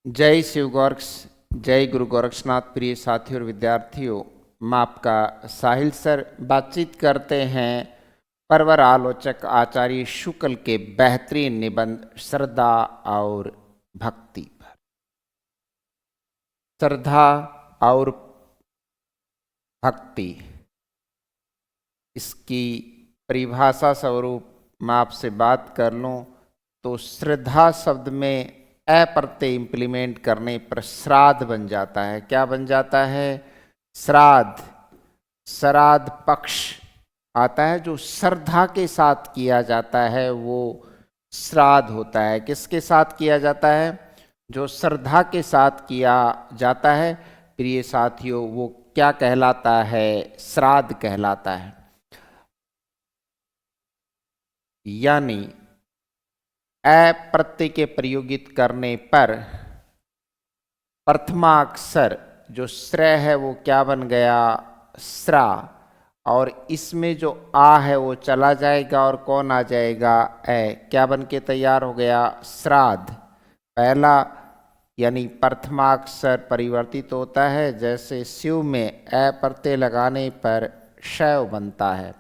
जय शिव गोरक्ष, जय गुरु गोरक्षनाथ। प्रिय साथियों और विद्यार्थियों, मैं आपका साहिल सर बातचीत करते हैं परवर आलोचक आचार्य शुक्ल के बेहतरीन निबंध श्रद्धा और भक्ति पर। श्रद्धा और भक्ति, इसकी परिभाषा स्वरूप मैं आपसे बात कर लूं तो श्रद्धा शब्द में अ प्रत्यय इंप्लीमेंट करने पर श्राद्ध बन जाता है। क्या बन जाता है? श्राद्ध। श्राद्ध पक्ष आता है, जो श्रद्धा के साथ किया जाता है वो श्राद्ध होता है। किसके साथ किया जाता है? जो श्रद्धा के साथ किया जाता है प्रिय साथियों, वो क्या कहलाता है? श्राद्ध कहलाता है। यानी अ प्रत्यय के प्रयोगित करने पर प्रथमाक्षर जो श्रेय है वो क्या बन गया? श्रा। और इसमें जो आ है वो चला जाएगा और कौन आ जाएगा? ए। क्या बन के तैयार हो गया? श्राद्ध। पहला यानी प्रथमाक्षर परिवर्तित होता है, जैसे शिव में अ प्रत्यय लगाने पर शैव बनता है,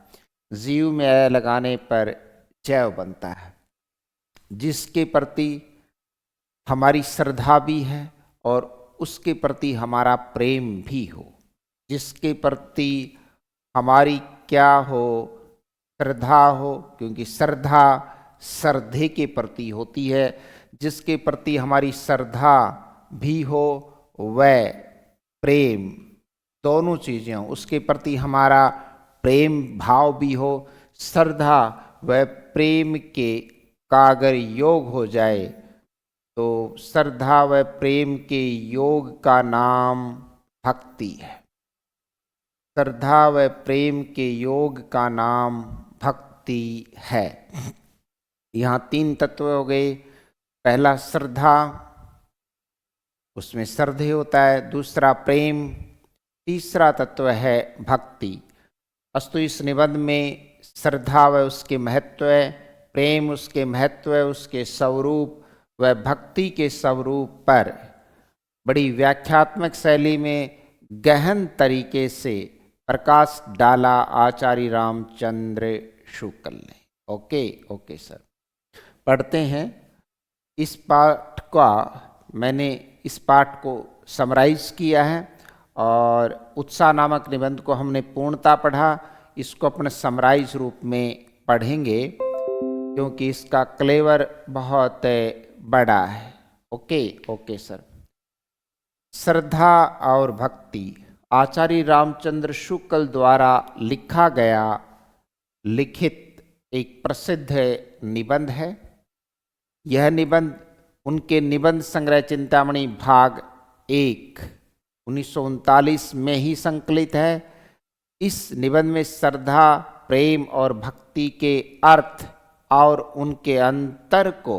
जीव में अ लगाने पर जैव बनता है। जिसके प्रति हमारी श्रद्धा भी है और उसके प्रति हमारा प्रेम भी हो, जिसके प्रति हमारी क्या हो? श्रद्धा हो, क्योंकि श्रद्धा श्रद्धे के प्रति होती है। जिसके प्रति हमारी श्रद्धा भी हो वह प्रेम, दोनों चीजें हो, उसके प्रति हमारा प्रेम भाव भी हो। श्रद्धा व प्रेम के का अगर योग हो जाए तो श्रद्धा व प्रेम के योग का नाम भक्ति है। श्रद्धा व प्रेम के योग का नाम भक्ति है। यहाँ तीन तत्व हो गए। पहला श्रद्धा, उसमें श्रद्धेय होता है। दूसरा प्रेम, तीसरा तत्व है भक्ति। अस्तु इस निबंध में श्रद्धा व उसके महत्व, प्रेम उसके महत्व, उसके स्वरूप व भक्ति के स्वरूप पर बड़ी व्याख्यात्मक शैली में गहन तरीके से प्रकाश डाला आचार्य रामचंद्र शुक्ल ने। ओके सर, पढ़ते हैं। इस पाठ का मैंने इस पाठ को समराइज किया है और उत्साह नामक निबंध को हमने पूर्णता पढ़ा। इसको अपने समराइज रूप में पढ़ेंगे क्योंकि इसका क्लेवर बहुत बड़ा है। Okay sir. श्रद्धा और भक्ति आचार्य रामचंद्र शुक्ल द्वारा लिखा गया लिखित एक प्रसिद्ध निबंध है। यह निबंध उनके निबंध संग्रह चिंतामणि भाग 1 1939 में ही संकलित है। इस निबंध में श्रद्धा, प्रेम और भक्ति के अर्थ और उनके अंतर को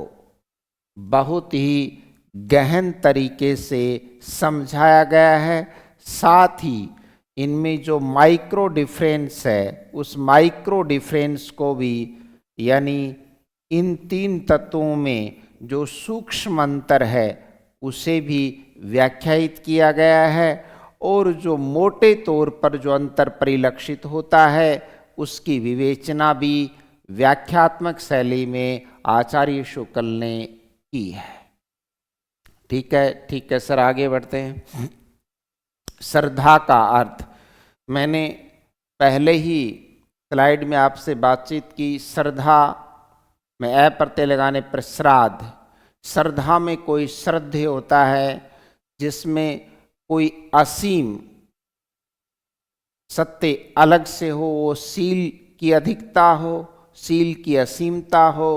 बहुत ही गहन तरीके से समझाया गया है। साथ ही इनमें जो माइक्रो डिफरेंस है उस माइक्रो डिफरेंस को भी, यानी इन तीन तत्वों में जो सूक्ष्म अंतर है उसे भी व्याख्यायित किया गया है। और जो मोटे तौर पर जो अंतर परिलक्षित होता है उसकी विवेचना भी व्याख्यात्मक शैली में आचार्य शुक्ल ने की है। ठीक है सर, आगे बढ़ते हैं। श्रद्धा का अर्थ मैंने पहले ही स्लाइड में आपसे बातचीत की। श्रद्धा में अ प्रत्यय लगाने पर श्राद्ध। श्रद्धा में कोई श्रद्धेय होता है जिसमें कोई असीम सत्य अलग से हो, वो शील की अधिकता हो, शील की असीमता हो,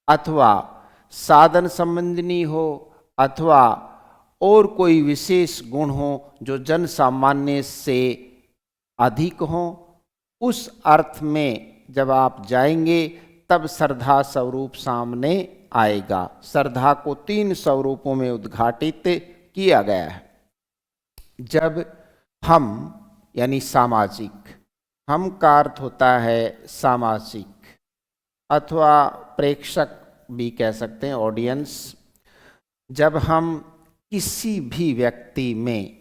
अथवा साधन संबंधिनी हो, अथवा और कोई विशेष गुण हो जो जन सामान्य से अधिक हो। उस अर्थ में जब आप जाएंगे तब श्रद्धा स्वरूप सामने आएगा। श्रद्धा को 3 स्वरूपों में उद्घाटित किया गया है। जब हम यानी सामाजिक, हम का अर्थ होता है सामाजिक अथवा प्रेक्षक भी कह सकते हैं, ऑडियंस। जब हम किसी भी व्यक्ति में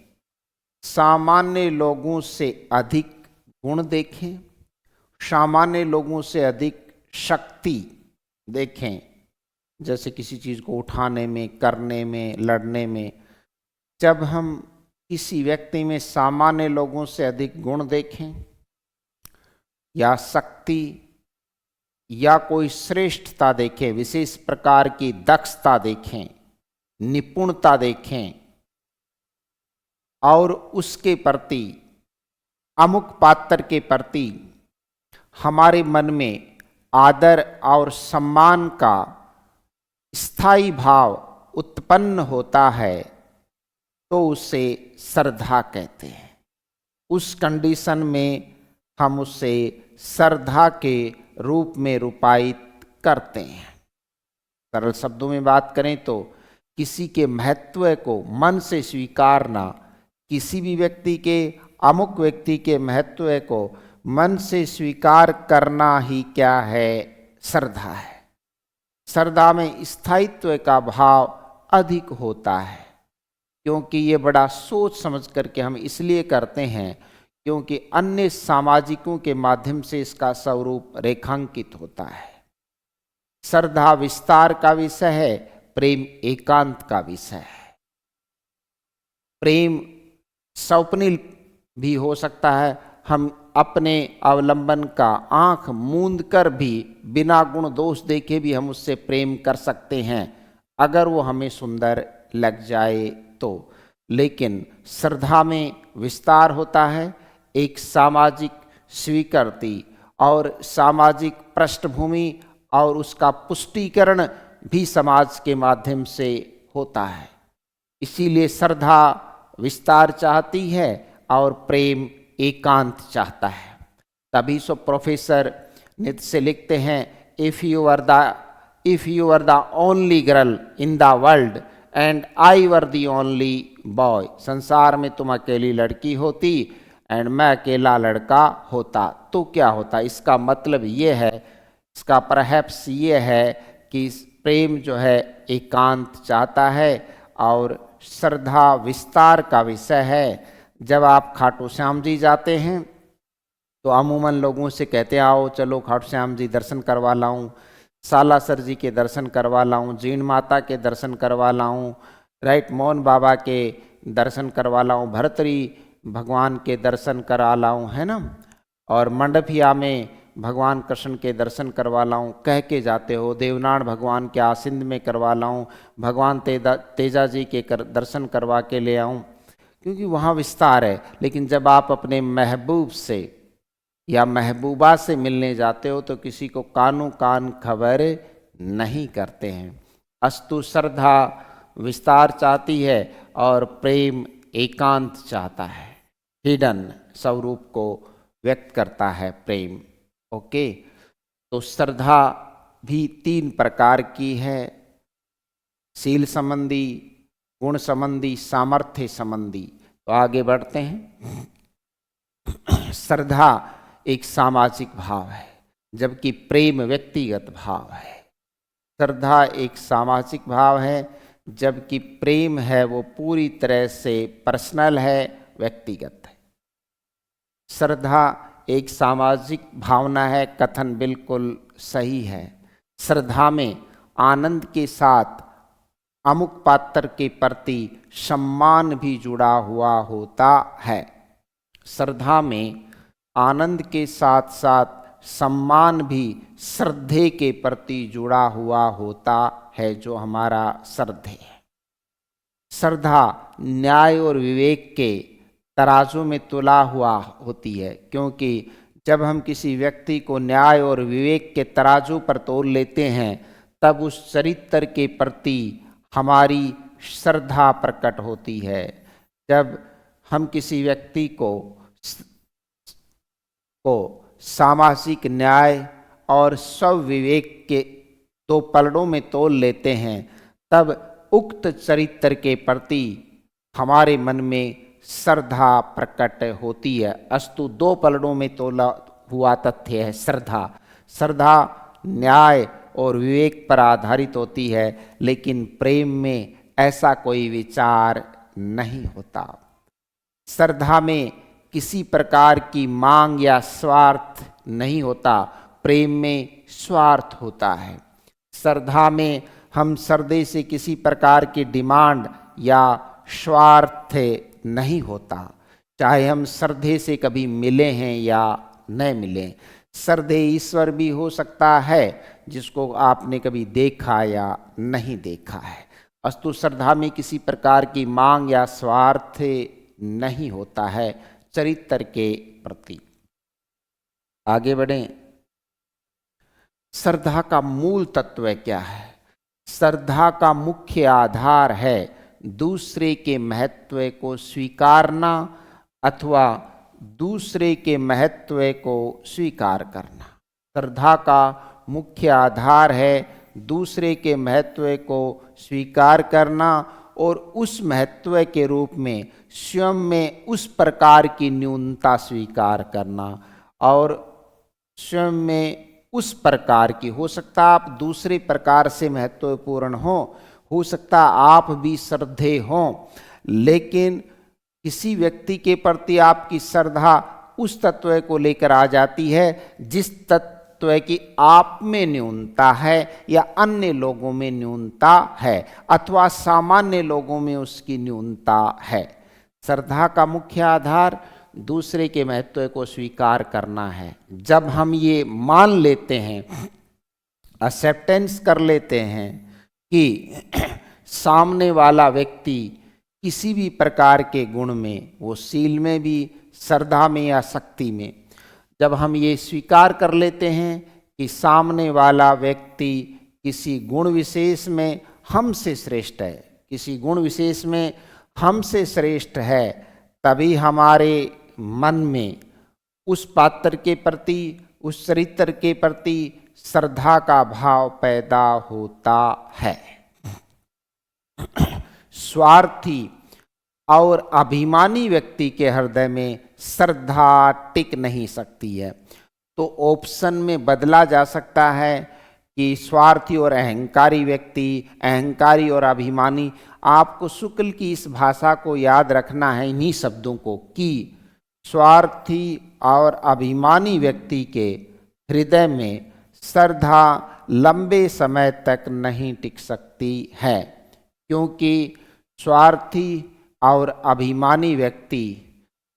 सामान्य लोगों से अधिक गुण देखें, सामान्य लोगों से अधिक शक्ति देखें, जैसे किसी चीज़ को उठाने में, करने में, लड़ने में। जब हम किसी व्यक्ति में सामान्य लोगों से अधिक गुण देखें या शक्ति या कोई श्रेष्ठता देखें, विशेष प्रकार की दक्षता देखें, निपुणता देखें और उसके प्रति, अमुक पात्र के प्रति हमारे मन में आदर और सम्मान का स्थायी भाव उत्पन्न होता है तो उसे श्रद्धा कहते हैं। उस कंडीशन में हम उसे श्रद्धा के रूप में रूपायित करते हैं। सरल शब्दों में बात करें तो किसी के महत्व को मन से स्वीकारना, किसी भी व्यक्ति के, अमुक व्यक्ति के महत्व को मन से स्वीकार करना ही क्या है? श्रद्धा है। श्रद्धा में स्थायित्व का भाव अधिक होता है, क्योंकि ये बड़ा सोच समझ करके हम इसलिए करते हैं क्योंकि अन्य सामाजिकों के माध्यम से इसका स्वरूप रेखांकित होता है। श्रद्धा विस्तार का विषय है, प्रेम एकांत का विषय है। प्रेम स्वप्निल भी हो सकता है, हम अपने अवलंबन का आंख मूंद कर भी बिना गुण दोष देखे भी हम उससे प्रेम कर सकते हैं, अगर वो हमें सुंदर लग जाए तो। लेकिन श्रद्धा में विस्तार होता है, एक सामाजिक स्वीकृति और सामाजिक पृष्ठभूमि और उसका पुष्टिकरण भी समाज के माध्यम से होता है। इसीलिए श्रद्धा विस्तार चाहती है और प्रेम एकांत चाहता है। तभी सो प्रोफेसर नित्य से लिखते हैं, if you are the only girl in the world and I were the only boy, संसार में तुम अकेली लड़की होती एंड मैं अकेला लड़का होता तो क्या होता? इसका मतलब ये है, इसका परहैप्स ये है कि प्रेम जो है एकांत चाहता है और श्रद्धा विस्तार का विषय है। जब आप खाटू श्याम जी जाते हैं तो अमूमन लोगों से कहते हैं, आओ चलो खाटू श्याम जी दर्शन करवा लाऊं, सालासर जी के दर्शन करवा लाऊं, जीण माता के दर्शन करवा लाऊं, राइट, मोहन बाबा के दर्शन करवा लाऊं, भरतरी भगवान के दर्शन करा लाऊं, है ना, और मंडपिया में भगवान कृष्ण के दर्शन करवा लाऊं कह के जाते हो, देवनाड़ भगवान के आसिंद में करवा लाऊं, भगवान तेजा जी के दर्शन करवा के ले आऊं, क्योंकि वहाँ विस्तार है। लेकिन जब आप अपने महबूब से या महबूबा से मिलने जाते हो तो किसी को कानों कान खबर नहीं करते हैं। अस्तु श्रद्धा विस्तार चाहती है और प्रेम एकांत चाहता है, हिडन स्वरूप को व्यक्त करता है प्रेम। ओके, तो श्रद्धा भी 3 प्रकार की है, शील संबंधी, गुण संबंधी, सामर्थ्य संबंधी। तो आगे बढ़ते हैं। श्रद्धा एक सामाजिक भाव है, जबकि प्रेम व्यक्तिगत भाव है। श्रद्धा एक सामाजिक भाव है, जबकि प्रेम है वो पूरी तरह से पर्सनल है, व्यक्तिगत है। श्रद्धा एक सामाजिक भावना है, कथन बिल्कुल सही है। श्रद्धा में आनंद के साथ अमुक पात्र के प्रति सम्मान भी जुड़ा हुआ होता है। श्रद्धा में आनंद के साथ साथ सम्मान भी श्रद्धे के प्रति जुड़ा हुआ होता है, जो हमारा श्रद्धे है। श्रद्धा न्याय और विवेक के तराजू में तुला हुआ होती है, क्योंकि जब हम किसी व्यक्ति को न्याय और विवेक के तराजू पर तोल लेते हैं तब उस चरित्र के प्रति हमारी श्रद्धा प्रकट होती है। जब हम किसी व्यक्ति को सामाजिक न्याय और स्वविवेक के 2 पलड़ों में तोल लेते हैं तब उक्त चरित्र के प्रति हमारे मन में श्रद्धा प्रकट होती है। अस्तु 2 पलड़ों में तोला हुआ तथ्य है श्रद्धा। श्रद्धा न्याय और विवेक पर आधारित होती है, लेकिन प्रेम में ऐसा कोई विचार नहीं होता। श्रद्धा में किसी प्रकार की मांग या स्वार्थ नहीं होता, प्रेम में स्वार्थ होता है। श्रद्धा में हम श्रद्धे से किसी प्रकार की डिमांड या स्वार्थ नहीं होता, चाहे हम श्रद्धे से कभी मिले हैं या न मिले। श्रद्धे ईश्वर भी हो सकता है जिसको आपने कभी देखा या नहीं देखा है। अस्तु श्रद्धा में किसी प्रकार की मांग या स्वार्थ नहीं होता है चरित्र के प्रति। आगे बढ़ें। श्रद्धा का मूल तत्व क्या है? श्रद्धा का मुख्य आधार है दूसरे के महत्व को स्वीकारना अथवा दूसरे के महत्व को स्वीकार करना। श्रद्धा का मुख्य आधार है दूसरे के महत्व को स्वीकार करना और उस महत्व के रूप में स्वयं में उस प्रकार की न्यूनता स्वीकार करना और स्वयं में उस प्रकार की, हो सकता आप दूसरे प्रकार से महत्वपूर्ण हो सकता आप भी श्रद्धे हों, लेकिन किसी व्यक्ति के प्रति आपकी श्रद्धा उस तत्व को लेकर आ जाती है जिस तत्व की आप में न्यूनता है या अन्य लोगों में न्यूनता है अथवा सामान्य लोगों में उसकी न्यूनता है। श्रद्धा का मुख्य आधार दूसरे के महत्व को स्वीकार करना है। जब हम ये मान लेते हैं, एक्सेप्टेंस कर लेते हैं कि सामने वाला व्यक्ति किसी भी प्रकार के गुण में, वो शील में भी, श्रद्धा में या शक्ति में, जब हम ये स्वीकार कर लेते हैं कि सामने वाला व्यक्ति किसी गुण विशेष में हमसे श्रेष्ठ है, किसी गुण विशेष में हमसे श्रेष्ठ है, तभी हमारे मन में उस पात्र के प्रति, उस चरित्र के प्रति श्रद्धा का भाव पैदा होता है। स्वार्थी और अभिमानी व्यक्ति के हृदय में श्रद्धा टिक नहीं सकती है। तो ऑप्शन में बदला जा सकता है कि स्वार्थी और अहंकारी व्यक्ति, अहंकारी और अभिमानी। आपको शुक्ल की इस भाषा को याद रखना है, इन्हीं शब्दों को, कि स्वार्थी और अभिमानी व्यक्ति के हृदय में श्रद्धा लंबे समय तक नहीं टिक सकती है, क्योंकि स्वार्थी और अभिमानी व्यक्ति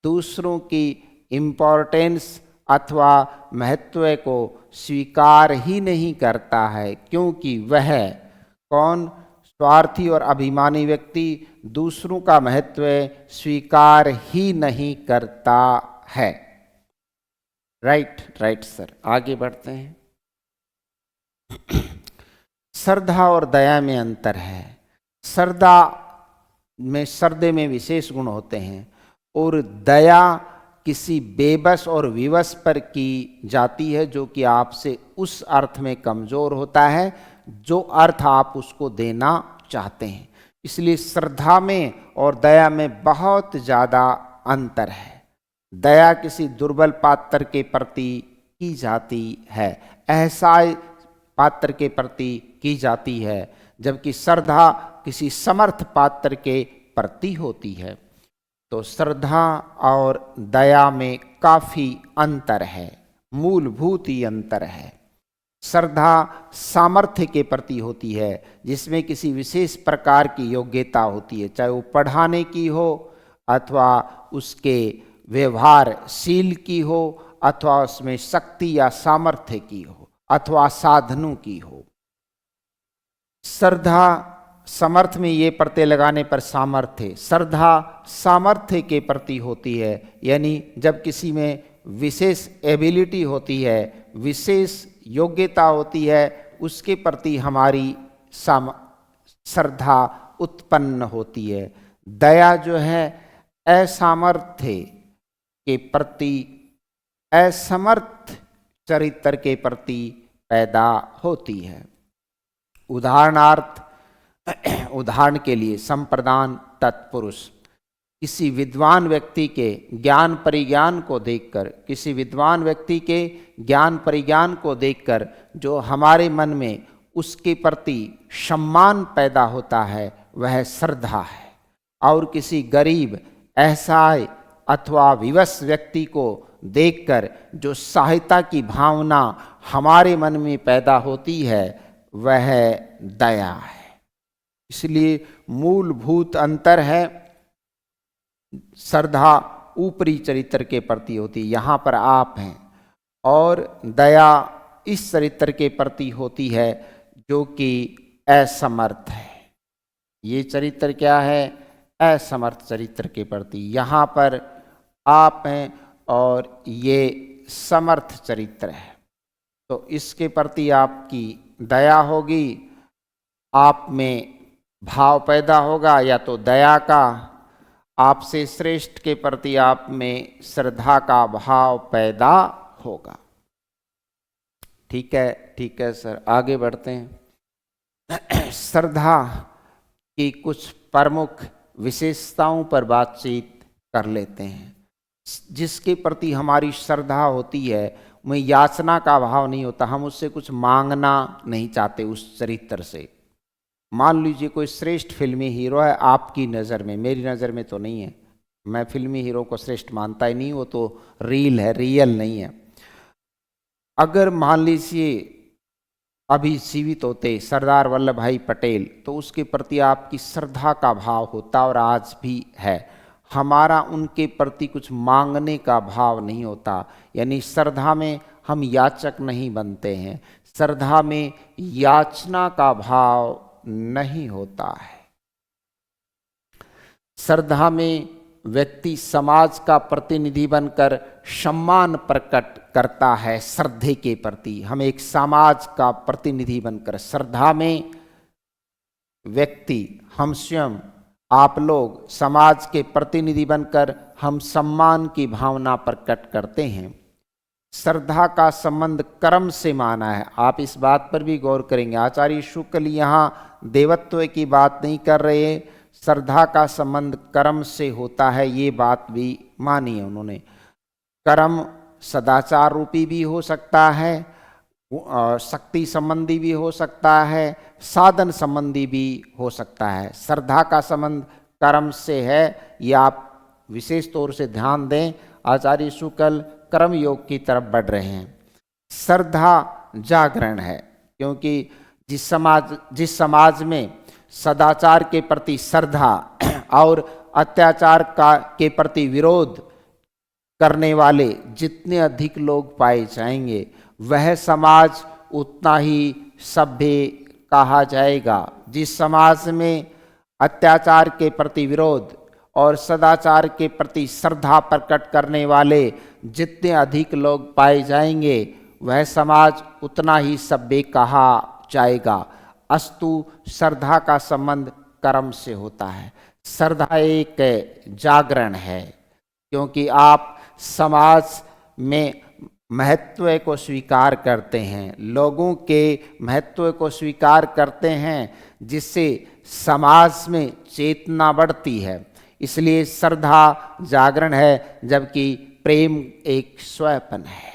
दूसरों की इम्पोर्टेंस अथवा महत्व को स्वीकार ही नहीं करता है, क्योंकि वह कौन? स्वार्थी और अभिमानी व्यक्ति दूसरों का महत्व स्वीकार ही नहीं करता है। राइट सर, आगे बढ़ते हैं। श्रद्धा और दया में अंतर है। श्रद्धे में विशेष गुण होते हैं और दया किसी बेबस और विवश पर की जाती है, जो कि आपसे उस अर्थ में कमजोर होता है जो अर्थ आप उसको देना चाहते हैं। इसलिए श्रद्धा में और दया में बहुत ज़्यादा अंतर है। दया किसी दुर्बल पात्र के प्रति की जाती है, एहसास पात्र के प्रति की जाती है, जबकि श्रद्धा किसी समर्थ पात्र के प्रति होती है। तो श्रद्धा और दया में काफ़ी अंतर है, मूलभूत ही अंतर है। श्रद्धा सामर्थ्य के प्रति होती है, जिसमें किसी विशेष प्रकार की योग्यता होती है, चाहे वो पढ़ाने की हो अथवा उसके व्यवहारशील की हो अथवा उसमें शक्ति या सामर्थ्य की हो अथवा साधनों की हो। श्रद्धा समर्थ में ये प्रत्यय लगाने पर सामर्थ्य, श्रद्धा सामर्थ्य के प्रति होती है, यानी जब किसी में विशेष एबिलिटी होती है, विशेष योग्यता होती है, उसके प्रति हमारी श्रद्धा उत्पन्न होती है। दया जो है असामर्थ्य के प्रति, असमर्थ चरित्र के प्रति पैदा होती है। उदाहरण के लिए संप्रदान तत्पुरुष किसी विद्वान व्यक्ति के ज्ञान परिज्ञान को देखकर, किसी विद्वान व्यक्ति के ज्ञान परिज्ञान को देखकर जो हमारे मन में उसके प्रति सम्मान पैदा होता है, वह श्रद्धा है। और किसी गरीब, असहाय अथवा विवश व्यक्ति को देखकर जो सहायता की भावना हमारे मन में पैदा होती है वह दया है। इसलिए मूलभूत अंतर है, श्रद्धा ऊपरी चरित्र के प्रति होती है, यहाँ पर आप हैं, और दया इस चरित्र के प्रति होती है जो कि असमर्थ है। ये चरित्र क्या है? असमर्थ चरित्र के प्रति। यहाँ पर आप हैं और ये समर्थ चरित्र है, तो इसके प्रति आपकी दया होगी, आप में भाव पैदा होगा, या तो दया का, आपसे श्रेष्ठ के प्रति आप में श्रद्धा का भाव पैदा होगा। ठीक है सर, आगे बढ़ते हैं। श्रद्धा की कुछ प्रमुख विशेषताओं पर बातचीत कर लेते हैं। जिसके प्रति हमारी श्रद्धा होती है में याचना का भाव नहीं होता, हम उससे कुछ मांगना नहीं चाहते उस चरित्र से। मान लीजिए कोई श्रेष्ठ फिल्मी हीरो है आपकी नज़र में, मेरी नज़र में तो नहीं है, मैं फिल्मी हीरो को श्रेष्ठ मानता ही नहीं, वो तो रील है, रियल नहीं है। अगर मान लीजिए अभी जीवित होते सरदार वल्लभ भाई पटेल, तो उसके प्रति आपकी श्रद्धा का भाव होता, और आज भी है। हमारा उनके प्रति कुछ मांगने का भाव नहीं होता, यानी श्रद्धा में हम याचक नहीं बनते हैं, श्रद्धा में याचना का भाव नहीं होता है। श्रद्धा में व्यक्ति समाज का प्रतिनिधि बनकर सम्मान प्रकट करता है श्रद्धे के प्रति। हम एक समाज का प्रतिनिधि बनकर, श्रद्धा में व्यक्ति, हम स्वयं, आप लोग समाज के प्रतिनिधि बनकर हम सम्मान की भावना प्रकट करते हैं। श्रद्धा का संबंध कर्म से माना है, आप इस बात पर भी गौर करेंगे। आचार्य शुक्ल यहाँ देवत्व की बात नहीं कर रहे, श्रद्धा का संबंध कर्म से होता है, ये बात भी मानी है उन्होंने। कर्म सदाचार रूपी भी हो सकता है, शक्ति संबंधी भी हो सकता है, साधन संबंधी भी हो सकता है। श्रद्धा का संबंध कर्म से है, ये आप विशेष तौर से ध्यान दें। आचार्य शुक्ल कर्म योग की तरफ बढ़ रहे हैं। श्रद्धा जागरण है, क्योंकि जिस समाज में सदाचार के प्रति श्रद्धा और अत्याचार के प्रति विरोध करने वाले जितने अधिक लोग पाए जाएंगे, वह समाज उतना ही सभ्य कहा जाएगा। जिस समाज में अत्याचार के प्रति विरोध और सदाचार के प्रति श्रद्धा प्रकट करने वाले जितने अधिक लोग पाए जाएंगे, वह समाज उतना ही सभ्य कहा जाएगा। अस्तु श्रद्धा का संबंध कर्म से होता है। श्रद्धा एक जागरण है, क्योंकि आप समाज में महत्व को स्वीकार करते हैं, लोगों के महत्व को स्वीकार करते हैं, जिससे समाज में चेतना बढ़ती है। इसलिए श्रद्धा जागरण है, जबकि प्रेम एक स्वयपन है।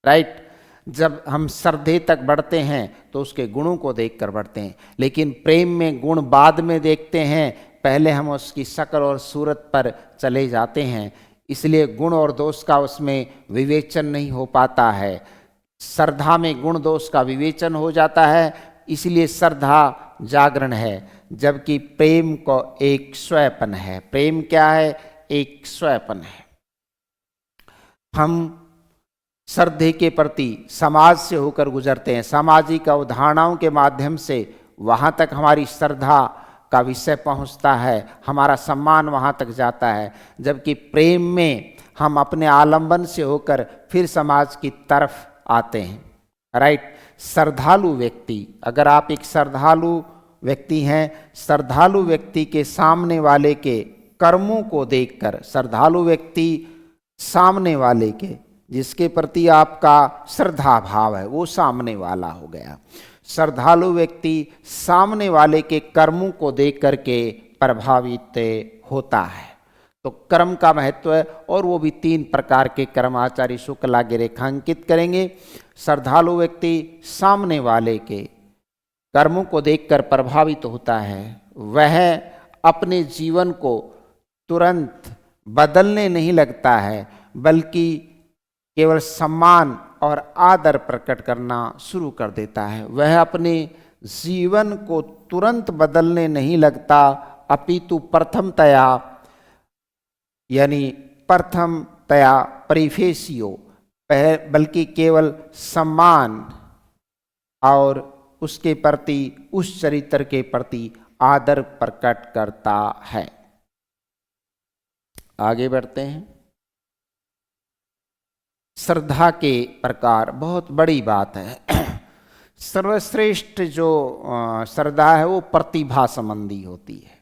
राइट? जब हम श्रद्धे तक बढ़ते हैं तो उसके गुणों को देखकर बढ़ते हैं, लेकिन प्रेम में गुण बाद में देखते हैं, पहले हम उसकी शक्ल और सूरत पर चले जाते हैं। इसलिए गुण और दोष का उसमें विवेचन नहीं हो पाता है। श्रद्धा में गुण दोष का विवेचन हो जाता है, इसलिए श्रद्धा जागरण है, जबकि प्रेम को एक स्वयपन है। प्रेम क्या है? एक स्वयपन है। हम श्रद्धे के प्रति समाज से होकर गुजरते हैं, सामाजिक अवधारणाओं के माध्यम से वहाँ तक हमारी श्रद्धा का विषय पहुँचता है, हमारा सम्मान वहाँ तक जाता है। जबकि प्रेम में हम अपने आलंबन से होकर फिर समाज की तरफ आते हैं। राइट? श्रद्धालु व्यक्ति, अगर आप एक श्रद्धालु व्यक्ति हैं, श्रद्धालु व्यक्ति के सामने वाले के कर्मों को देखकर, श्रद्धालु व्यक्ति सामने वाले के जिसके प्रति आपका श्रद्धा भाव है वो सामने वाला हो गया। श्रद्धालु व्यक्ति सामने वाले के कर्मों को देख करके प्रभावित होता है। तो कर्म का महत्व है, और वो भी 3 प्रकार के कर्म आचार्य शुक्ल आगे रेखांकित करेंगे। श्रद्धालु व्यक्ति सामने वाले के कर्मों को देखकर प्रभावित होता है, वह अपने जीवन को तुरंत बदलने नहीं लगता है, बल्कि केवल सम्मान और आदर प्रकट करना शुरू कर देता है। वह अपने जीवन को तुरंत बदलने नहीं लगता, अपितु प्रथमतया यानी प्रथमतया परिफेसियो, बल्कि केवल सम्मान और उसके प्रति, उस चरित्र के प्रति आदर प्रकट करता है। आगे बढ़ते हैं। श्रद्धा के प्रकार बहुत बड़ी बात है। सर्वश्रेष्ठ जो श्रद्धा है वो प्रतिभा संबंधी होती है।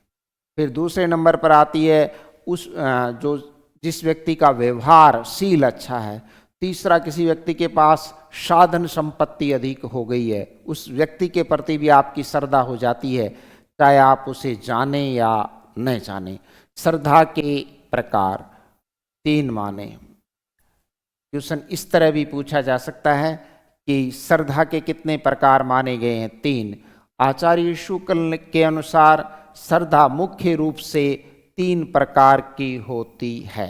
फिर दूसरे नंबर पर आती है उस जो जिस व्यक्ति का व्यवहारशील अच्छा है। तीसरा, किसी व्यक्ति के पास साधन संपत्ति अधिक हो गई है, उस व्यक्ति के प्रति भी आपकी श्रद्धा हो जाती है, चाहे आप उसे जाने या न जाने। श्रद्धा के प्रकार 3 माने। क्वेश्चन इस तरह भी पूछा जा सकता है कि श्रद्धा के कितने प्रकार माने गए हैं? 3। आचार्य शुक्ल के अनुसार श्रद्धा मुख्य रूप से 3 प्रकार की होती है।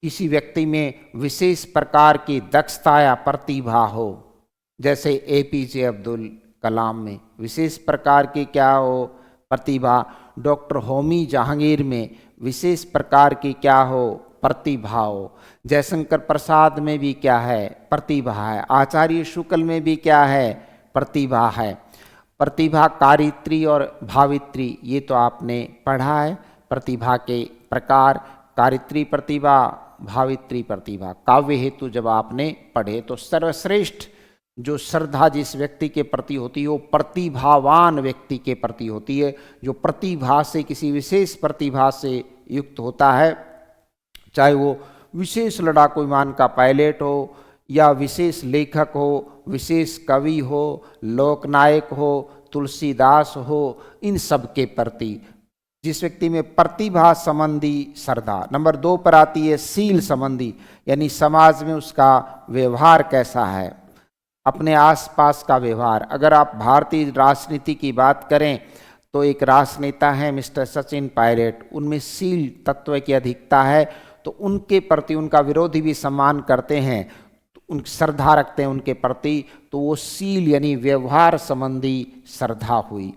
किसी व्यक्ति में विशेष प्रकार की दक्षता या प्रतिभा हो, जैसे एपीजे अब्दुल कलाम में विशेष प्रकार की क्या हो? प्रतिभा। डॉक्टर होमी जहांगीर में विशेष प्रकार की क्या हो? प्रतिभा हो। जयशंकर प्रसाद में भी क्या है? प्रतिभा है। आचार्य शुक्ल में भी क्या है? प्रतिभा है। प्रतिभा कारित्री और भावित्री, ये तो आपने पढ़ा है। प्रतिभा के प्रकार, कारित्री प्रतिभा, भावित्री प्रतिभा, काव्य हेतु जब आपने पढ़े। तो सर्वश्रेष्ठ जो श्रद्धा जिस व्यक्ति के प्रति होती है वो प्रतिभावान व्यक्ति के प्रति होती है, जो प्रतिभा से, किसी विशेष प्रतिभा से युक्त होता है, चाहे वो विशेष लड़ाकू विमान का पायलट हो या विशेष लेखक हो, विशेष कवि हो, लोकनायक हो, तुलसीदास हो, इन सब के प्रति जिस व्यक्ति में प्रतिभा संबंधी श्रद्धा। नंबर 2 पर आती है शील संबंधी, यानी समाज में उसका व्यवहार कैसा है, अपने आसपास का व्यवहार। अगर आप भारतीय राजनीति की बात करें तो एक राजनेता है मिस्टर सचिन पायलट, उनमें शील तत्व की अधिकता है, तो उनके प्रति उनका विरोधी भी सम्मान करते हैं, उन श्रद्धा रखते हैं उनके प्रति, तो वो शील यानी व्यवहार संबंधी श्रद्धा हुई।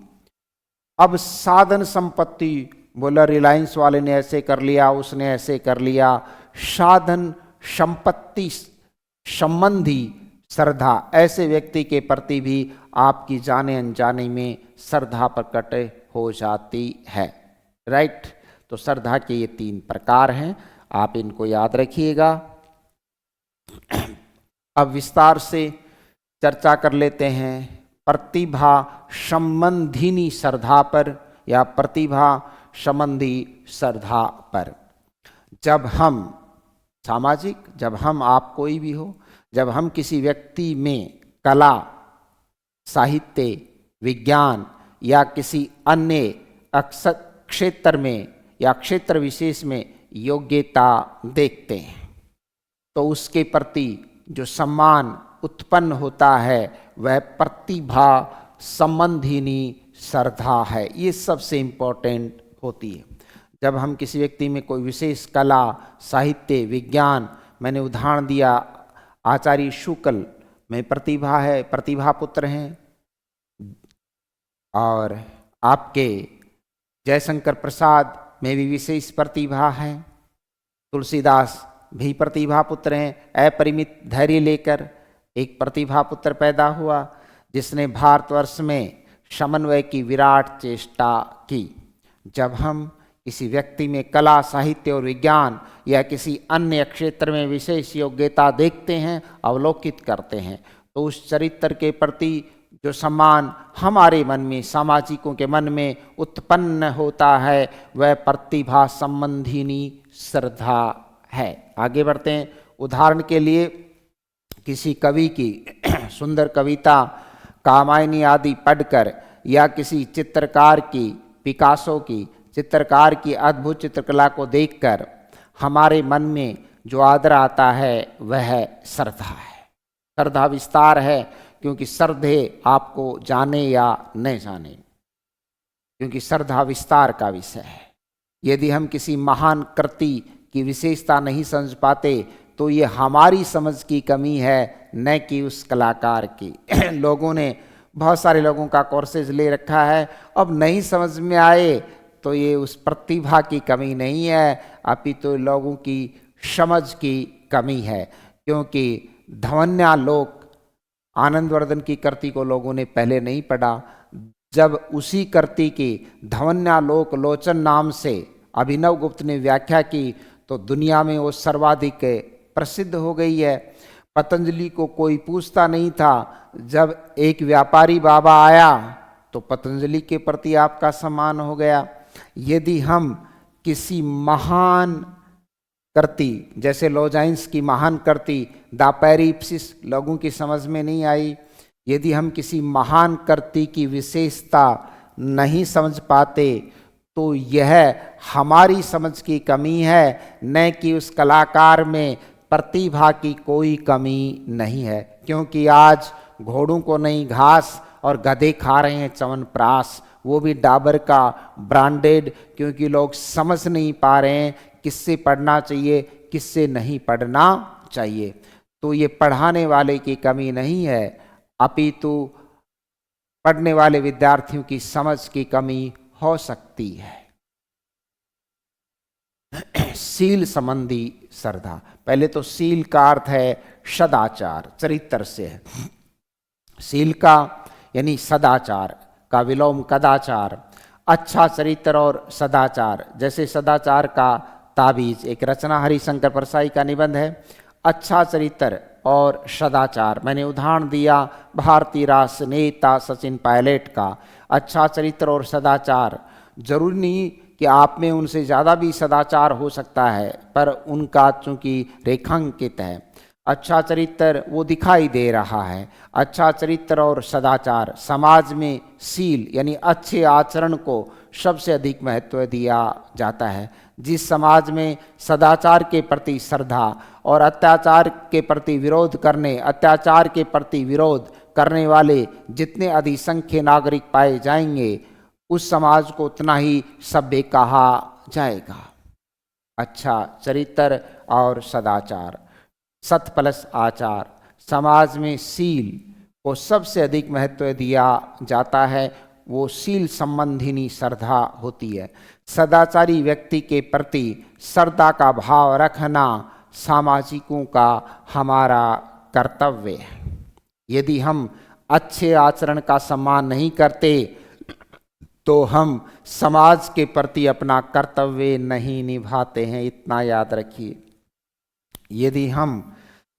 अब साधन संपत्ति, बोला रिलायंस वाले ने ऐसे कर लिया, उसने ऐसे कर लिया, साधन संपत्ति संबंधी श्रद्धा, ऐसे व्यक्ति के प्रति भी आपकी जाने अनजाने में श्रद्धा प्रकट हो जाती है। राइट। तो श्रद्धा के ये 3 प्रकार हैं, आप इनको याद रखिएगा। अब विस्तार से चर्चा कर लेते हैं प्रतिभा संबंधिनी श्रद्धा पर या प्रतिभा संबंधी श्रद्धा पर। जब हम सामाजिक, जब हम आप कोई भी हो, जब हम किसी व्यक्ति में कला, साहित्य, विज्ञान या किसी अन्य क्षेत्र में या क्षेत्र विशेष में योग्यता देखते हैं, तो उसके प्रति जो सम्मान उत्पन्न होता है वह प्रतिभा संबंधिनी श्रद्धा है। ये सबसे इम्पोर्टेंट होती है। जब हम किसी व्यक्ति में कोई विशेष कला, साहित्य, विज्ञान, मैंने उदाहरण दिया आचार्य शुक्ल में प्रतिभा है, प्रतिभा पुत्र हैं, और आपके जयशंकर प्रसाद में भी विशेष प्रतिभा है, तुलसीदास भी प्रतिभा पुत्र हैं। अपरिमित धैर्य लेकर एक प्रतिभा पुत्र पैदा हुआ जिसने भारतवर्ष में समन्वय की विराट चेष्टा की। जब हम किसी व्यक्ति में कला, साहित्य और विज्ञान या किसी अन्य क्षेत्र में विशेष योग्यता देखते हैं, अवलोकित करते हैं, तो उस चरित्र के प्रति जो सम्मान हमारे मन में, सामाजिकों के मन में उत्पन्न होता है, वह प्रतिभा संबंधिनी श्रद्धा है। आगे बढ़ते हैं। उदाहरण के लिए किसी कवि की सुंदर कविता, कामायनी आदि पढ़कर या किसी चित्रकार की, पिकासो की चित्रकार की अद्भुत चित्रकला को देखकर हमारे मन में जो आदर आता है वह श्रद्धा है। श्रद्धा विस्तार है, क्योंकि श्रद्धे आपको जाने या न जाने। क्योंकि श्रद्धा विस्तार का विषय है। यदि हम किसी महान कृति की विशेषता नहीं समझ पाते तो ये हमारी समझ की कमी है, न कि उस कलाकार की। लोगों ने, बहुत सारे लोगों का कोर्सेज ले रखा है, अब नहीं समझ में आए तो ये उस प्रतिभा की कमी नहीं है, अपितु लोगों की समझ की कमी है। क्योंकि धवन्यालोक आनंदवर्धन की कृति को लोगों ने पहले नहीं पढ़ा। जब उसी कृति की धवन्यालोक लोचन नाम से अभिनव गुप्त ने व्याख्या की तो दुनिया में वो सर्वाधिक प्रसिद्ध हो गई है। पतंजलि को कोई पूछता नहीं था, जब एक व्यापारी बाबा आया तो पतंजलि के प्रति आपका सम्मान हो गया। यदि हम किसी महान कृति, जैसे लोजाइंस की महान कृति द पेरिप्सिस लोगों की समझ में नहीं आई, यदि हम किसी महान कृति की विशेषता नहीं समझ पाते तो यह हमारी समझ की कमी है, न कि उस कलाकार में प्रतिभा की कोई कमी नहीं है। क्योंकि आज घोड़ों को नहीं घास और गधे खा रहे हैं च्यवनप्राश, वो भी डाबर का ब्रांडेड, क्योंकि लोग समझ नहीं पा रहे हैं किससे पढ़ना चाहिए, किससे नहीं पढ़ना चाहिए। तो ये पढ़ाने वाले की कमी नहीं है, अपितु पढ़ने वाले विद्यार्थियों की समझ की कमी हो सकती है। सील संबंधी श्रद्धा। पहले तो सील का अर्थ है सदाचार, चरित्र से है। सील का यानी सदाचार का विलोम कदाचार। अच्छा चरित्र और सदाचार, जैसे सदाचार का ताबीज, एक रचना हरिशंकर परसाई का निबंध है। अच्छा चरित्र और सदाचार, मैंने उदाहरण दिया भारतीय राष्ट्र नेता सचिन पायलट का। अच्छा चरित्र और सदाचार, जरूरी नहीं कि आप में उनसे ज़्यादा भी सदाचार हो सकता है, पर उनका चूंकि रेखांकित है। अच्छा चरित्र वो दिखाई दे रहा है। अच्छा चरित्र और सदाचार, समाज में सील यानी अच्छे आचरण को सबसे अधिक महत्व दिया जाता है। जिस समाज में सदाचार के प्रति श्रद्धा और अत्याचार के प्रति विरोध करने वाले जितने अधिसंख्य नागरिक पाए जाएंगे, उस समाज को उतना ही सभ्य कहा जाएगा। अच्छा चरित्र और सदाचार, सत प्लस आचार। समाज में सील को सबसे अधिक महत्व दिया जाता है, वो सील संबंधिनी श्रद्धा होती है। सदाचारी व्यक्ति के प्रति श्रद्धा का भाव रखना सामाजिकों का हमारा कर्तव्य है। यदि हम अच्छे आचरण का सम्मान नहीं करते तो हम समाज के प्रति अपना कर्तव्य नहीं निभाते हैं, इतना याद रखिए। यदि हम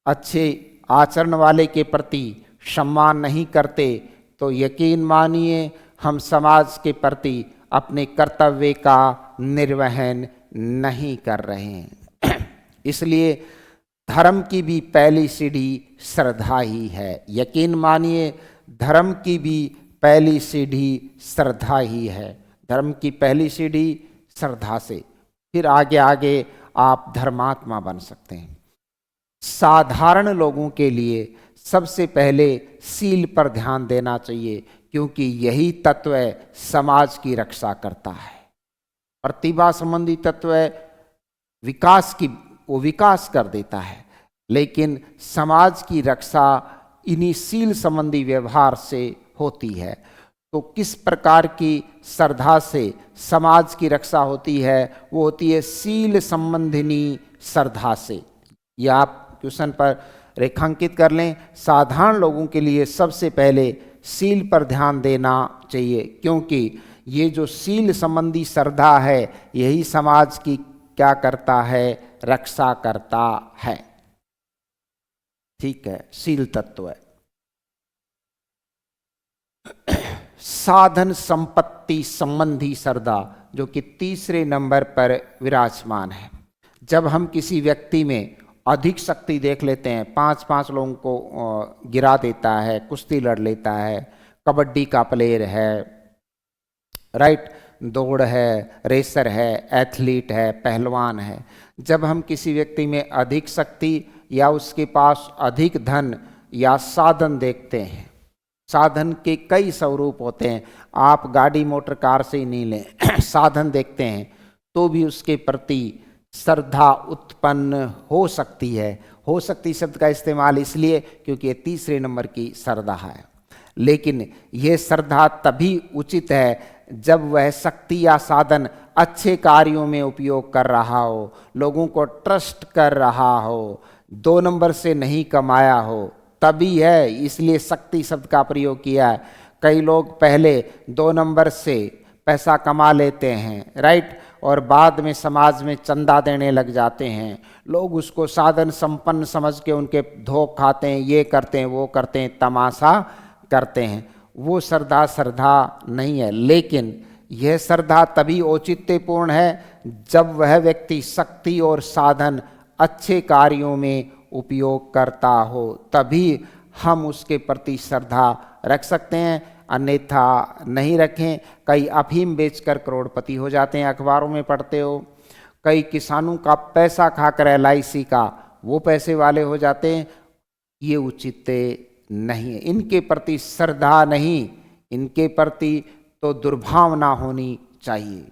अच्छे आचरण वाले के प्रति सम्मान नहीं करते तो यकीन मानिए हम समाज के प्रति अपने कर्तव्य का निर्वहन नहीं कर रहे हैं। इसलिए धर्म की भी पहली सीढ़ी श्रद्धा ही है। यकीन मानिए धर्म की भी पहली सीढ़ी श्रद्धा ही है। धर्म की पहली सीढ़ी श्रद्धा से, फिर आगे आगे आप धर्मात्मा बन सकते हैं। साधारण लोगों के लिए सबसे पहले सील पर ध्यान देना चाहिए, क्योंकि यही तत्व समाज की रक्षा करता है। प्रतिभा संबंधी तत्व विकास कर देता है, लेकिन समाज की रक्षा इन्हीं सील संबंधी व्यवहार से होती है। तो किस प्रकार की श्रद्धा से समाज की रक्षा होती है? वो होती है सील संबंधिनी श्रद्धा से। या आप क्वेश्चन पर रेखांकित कर लें, साधारण लोगों के लिए सबसे पहले सील पर ध्यान देना चाहिए, क्योंकि ये जो सील संबंधी श्रद्धा है यही समाज की क्या करता है? रक्षा करता है। ठीक है, सील तत्व है। साधन संपत्ति संबंधी श्रद्धा, जो कि तीसरे नंबर पर विराजमान है। जब हम किसी व्यक्ति में अधिक शक्ति देख लेते हैं, 5-5 लोगों को गिरा देता है, कुश्ती लड़ लेता है, कबड्डी का प्लेयर है, राइट, दौड़ है, रेसर है, एथलीट है, पहलवान है। जब हम किसी व्यक्ति में अधिक शक्ति या उसके पास अधिक धन या साधन देखते हैं, साधन के कई स्वरूप होते हैं। आप गाड़ी मोटर कार से ही नहीं लें, साधन देखते हैं तो भी उसके प्रति श्रद्धा उत्पन्न हो सकती है। हो सकती शब्द का इस्तेमाल इसलिए क्योंकि ये तीसरे नंबर की श्रद्धा है। लेकिन यह श्रद्धा तभी उचित है जब वह शक्ति या साधन अच्छे कार्यों में उपयोग कर रहा हो, लोगों को ट्रस्ट कर रहा हो, 2 नंबर से नहीं कमाया हो, तभी है। इसलिए शक्ति शब्द का प्रयोग किया है। कई लोग पहले 2 नंबर से पैसा कमा लेते हैं, राइट, और बाद में समाज में चंदा देने लग जाते हैं। लोग उसको साधन संपन्न समझ के उनके धोख खाते हैं, ये करते हैं, वो करते हैं, तमाशा करते हैं। वो श्रद्धा नहीं है। लेकिन यह श्रद्धा तभी औचित्यपूर्ण है जब वह व्यक्ति शक्ति और साधन अच्छे कार्यों में उपयोग करता हो, तभी हम उसके प्रति श्रद्धा रख सकते हैं, अन्यथा नहीं रखें। कई अफीम बेचकर करोड़पति हो जाते हैं, अखबारों में पढ़ते हो। कई किसानों का पैसा खाकर LIC का वो पैसे वाले हो जाते हैं। ये उचित नहीं है। इनके प्रति श्रद्धा नहीं, इनके प्रति तो दुर्भावना होनी चाहिए।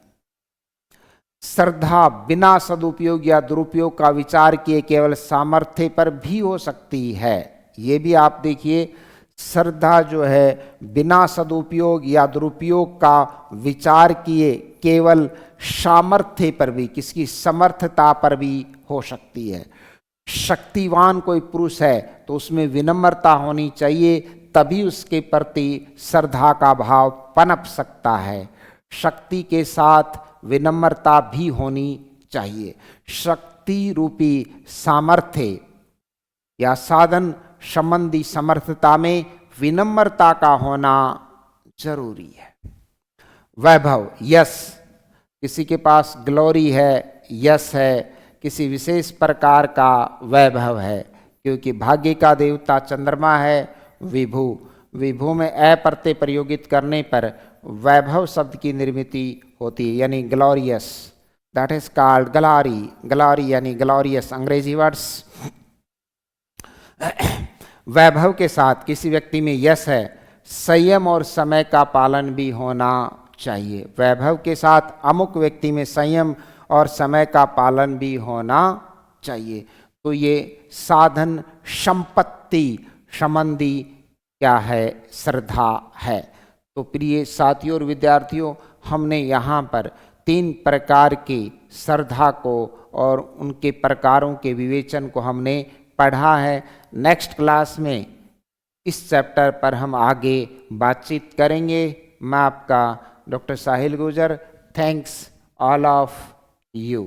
श्रद्धा बिना सदुपयोग या दुरुपयोग का विचार किए केवल सामर्थ्य पर भी हो सकती है। ये भी आप देखिए, श्रद्धा जो है बिना सदुपयोग या दुरुपयोग का विचार किए केवल सामर्थ्य पर भी, किसकी समर्थता पर भी हो सकती है। शक्तिवान कोई पुरुष है तो उसमें विनम्रता होनी चाहिए, तभी उसके प्रति श्रद्धा का भाव पनप सकता है। शक्ति के साथ विनम्रता भी होनी चाहिए। शक्ति रूपी सामर्थ्य या साधन संबंधी समर्थता में विनम्रता का होना जरूरी है। वैभव, यश, किसी के पास ग्लोरी है, यश है, किसी विशेष प्रकार का वैभव है, क्योंकि भाग्य का देवता चंद्रमा है विभु। विभु में अ प्रत्यय प्रयोगित करने पर वैभव शब्द की निर्मिति होती है, यानी glorious, that is called glory. Glory यानी ग्लोरियस, अंग्रेजी वर्ड्स। वैभव के साथ किसी व्यक्ति में यश है, संयम और समय का पालन भी होना चाहिए। वैभव के साथ अमुक व्यक्ति में संयम और समय का पालन भी होना चाहिए। तो ये साधन संपत्ति संबंधी क्या है, श्रद्धा है। तो प्रिय साथियों और विद्यार्थियों, हमने यहाँ पर 3 प्रकार की श्रद्धा को और उनके प्रकारों के विवेचन को हमने पढ़ा है। नेक्स्ट क्लास में इस चैप्टर पर हम आगे बातचीत करेंगे। मैं आपका doctor Sahil Gurjar. Thanks all of you।